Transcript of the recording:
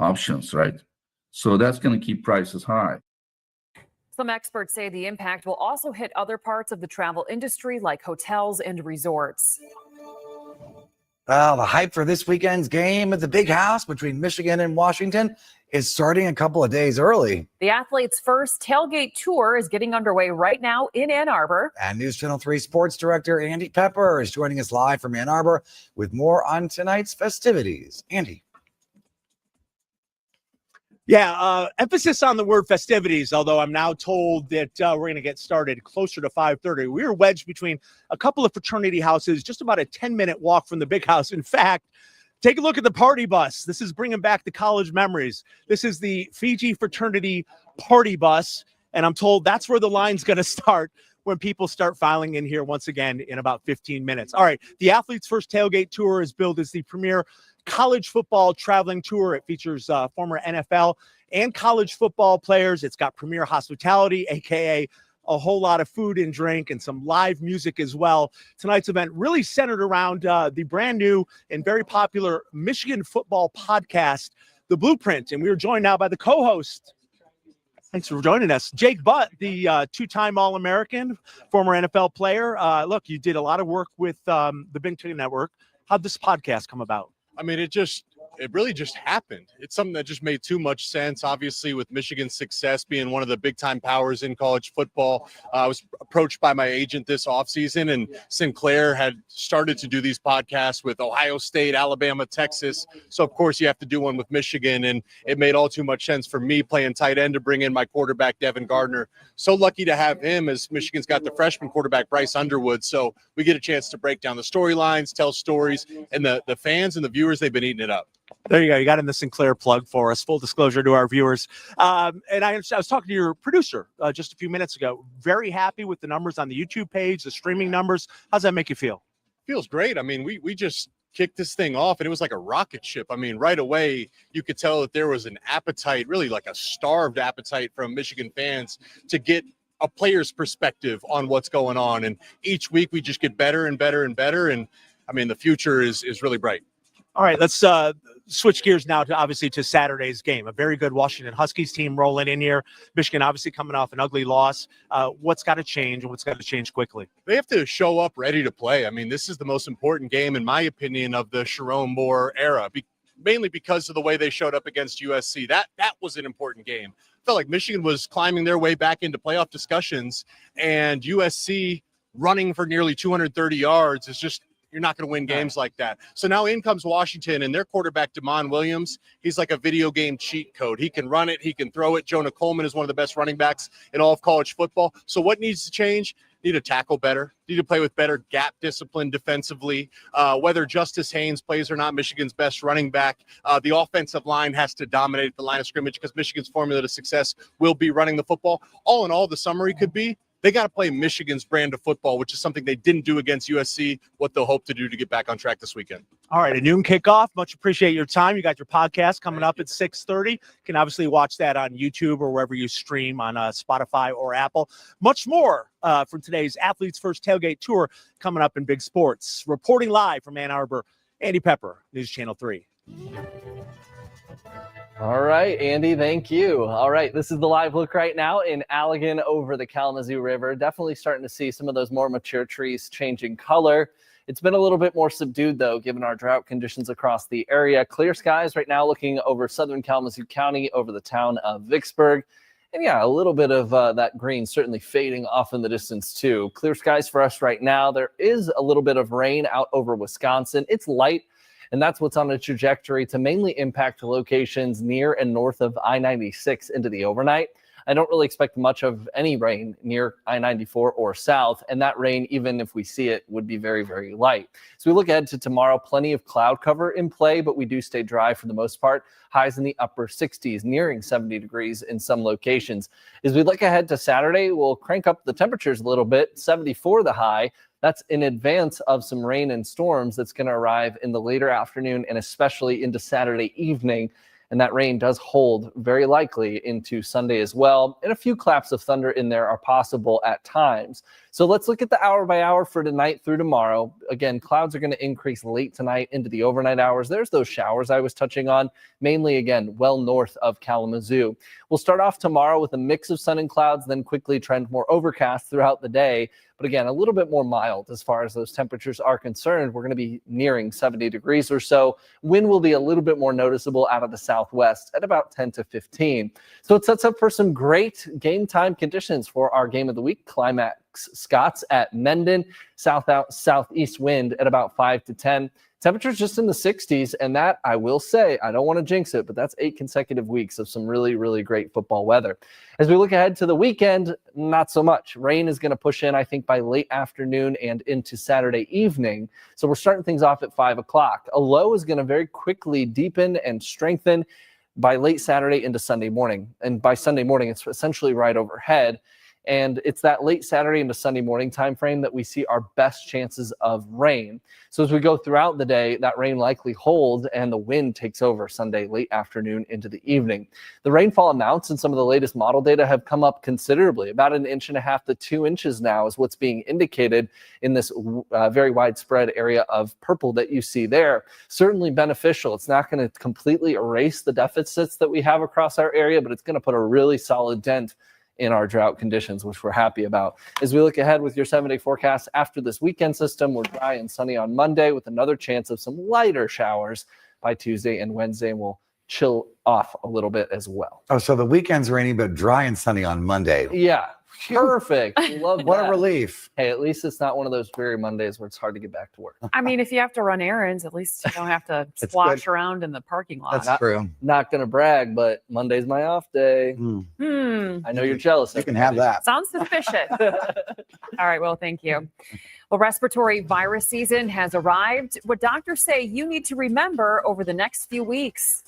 options, right? So that's going to keep prices high. Some experts say the impact will also hit other parts of the travel industry like hotels and resorts. Well, the hype for this weekend's game at the Big House between Michigan and Washington is starting a couple of days early. The Athletes First Tailgate Tour is getting underway right now in Ann Arbor. And News Channel 3 sports director Andy Pepper is joining us live from Ann Arbor with more on tonight's festivities. Andy. Yeah, emphasis on the word festivities, although I'm now told that we're going to get started closer to 5:30. We are wedged between a couple of fraternity houses, just about a 10-minute walk from the Big House. In fact, take a look at the party bus. This is bringing back the college memories. This is the Fiji fraternity party bus, and I'm told that's where the line's going to start when people start filing in here once again in about 15 minutes. All right, the Athletes First Tailgate Tour is billed as the premier college football traveling tour. It features former NFL and college football players. It's got premier hospitality, aka a whole lot of food and drink, and some live music as well. Tonight's event really centered around the brand new and very popular Michigan football podcast, The Blueprint. And we are joined now by the co-host. Thanks for joining us. Jake Butt, the two-time All-American, former NFL player. Look, you did a lot of work with the Big Ten Network. How'd this podcast come about? I mean, it really just happened. It's something that just made too much sense. Obviously, with Michigan's success being one of the big time powers in college football, I was approached by my agent this offseason, and Sinclair had started to do these podcasts with Ohio State, Alabama, Texas. So, of course, you have to do one with Michigan, and it made all too much sense for me playing tight end to bring in my quarterback, Devin Gardner. So lucky to have him, as Michigan's got the freshman quarterback, Bryce Underwood. So we get a chance to break down the storylines, tell stories, and the fans and the viewers, they've been eating it up. There you go. You got in the Sinclair plug for us. Full disclosure to our viewers. And I was talking to your producer just a few minutes ago. Very happy with the numbers on the YouTube page, the streaming numbers. How's that make you feel? Feels great. I mean, we just kicked this thing off, and it was like a rocket ship. I mean, right away, you could tell that there was an appetite, really like a starved appetite from Michigan fans to get a player's perspective on what's going on. And each week we just get better and better and better. And I mean, the future is really bright. All right, let's switch gears now to Saturday's game. A very good Washington Huskies team rolling in here. Michigan obviously coming off an ugly loss. What's got to change, and what's got to change quickly? They have to show up ready to play. I mean, this is the most important game, in my opinion, of the Sharon Moore era, mainly because of the way they showed up against USC. That was an important game. I felt like Michigan was climbing their way back into playoff discussions, and USC running for nearly 230 yards is just, you're not going to win games like that. So now in comes Washington, and their quarterback, Damon Williams, he's like a video game cheat code. He can run it. He can throw it. Jonah Coleman is one of the best running backs in all of college football. So what needs to change? Need to tackle better. Need to play with better gap discipline defensively. Whether Justice Haynes plays or not, Michigan's best running back, the offensive line has to dominate the line of scrimmage, because Michigan's formula to success will be running the football. All in all, the summary could be, they got to play Michigan's brand of football, which is something they didn't do against USC, what they'll hope to do to get back on track this weekend. All right, a noon kickoff. Much appreciate your time. You got your podcast coming up at 6:30. You can obviously watch that on YouTube or wherever you stream on Spotify or Apple. Much more from today's Athletes First Tailgate Tour coming up in Big Sports. Reporting live from Ann Arbor, Andy Pepper, News Channel 3. All right, Andy, thank you. All right, this is the live look right now in Allegan over the Kalamazoo River. Definitely starting to see some of those more mature trees changing color. It's been a little bit more subdued, though, given our drought conditions across the area. Clear skies right now looking over southern Kalamazoo County, over the town of Vicksburg. And yeah, a little bit of that green certainly fading off in the distance, too. Clear skies for us right now. There is a little bit of rain out over Wisconsin. It's light, and that's what's on a trajectory to mainly impact locations near and north of I-96 into the overnight. I don't really expect much of any rain near I-94 or south, and that rain, even if we see it, would be very, very light. So we look ahead to tomorrow, plenty of cloud cover in play, but we do stay dry for the most part. Highs in the upper 60s, nearing 70 degrees in some locations. As we look ahead to Saturday, we'll crank up the temperatures a little bit, 74 the high. That's in advance of some rain and storms that's going to arrive in the later afternoon and especially into Saturday evening. And that rain does hold very likely into Sunday as well. And a few claps of thunder in there are possible at times. So let's look at the hour by hour for tonight through tomorrow. Again, clouds are going to increase late tonight into the overnight hours. There's those showers I was touching on, mainly, again, well north of Kalamazoo. We'll start off tomorrow with a mix of sun and clouds, then quickly trend more overcast throughout the day. But again, a little bit more mild as far as those temperatures are concerned. We're going to be nearing 70 degrees or so. Wind will be a little bit more noticeable out of the southwest at about 10 to 15. So it sets up for some great game time conditions for our game of the week. Climax Scots at Mendon, southeast wind at about 5 to 10. Temperatures just in the 60s, and that, I will say, I don't want to jinx it, but that's 8 consecutive weeks of some really, really great football weather. As we look ahead to the weekend, not so much. Rain is going to push in, I think, by late afternoon and into Saturday evening. So we're starting things off at 5 o'clock. A low is going to very quickly deepen and strengthen by late Saturday into Sunday morning. And by Sunday morning, it's essentially right overhead. And it's that late Saturday into Sunday morning time frame that we see our best chances of rain. So as we go throughout the day, that rain likely holds and the wind takes over Sunday late afternoon into the evening. The rainfall amounts in some of the latest model data have come up considerably. About 1.5 inches to 2 inches now is what's being indicated in this very widespread area of purple that you see there. Certainly beneficial. It's not going to completely erase the deficits that we have across our area, but it's going to put a really solid dent in our drought conditions, which we're happy about. As we look ahead with your 7-day forecast after this weekend system, we're dry and sunny on Monday with another chance of some lighter showers by Tuesday and Wednesday, and we'll chill off a little bit as well. Oh, so the weekend's rainy, but dry and sunny on Monday. Yeah, perfect. Love What that. a relief. Hey, at least it's not one of those dreary Mondays where it's hard to get back to work. I mean, if you have to run errands, at least you don't have to It's splash good. around in the parking lot. That's true. Not going to brag, but Monday's my off day. I know you're jealous. You can have that. Sounds suspicious. All right, well, thank you. Well, respiratory virus season has arrived. What doctors say you need to remember over the next few weeks.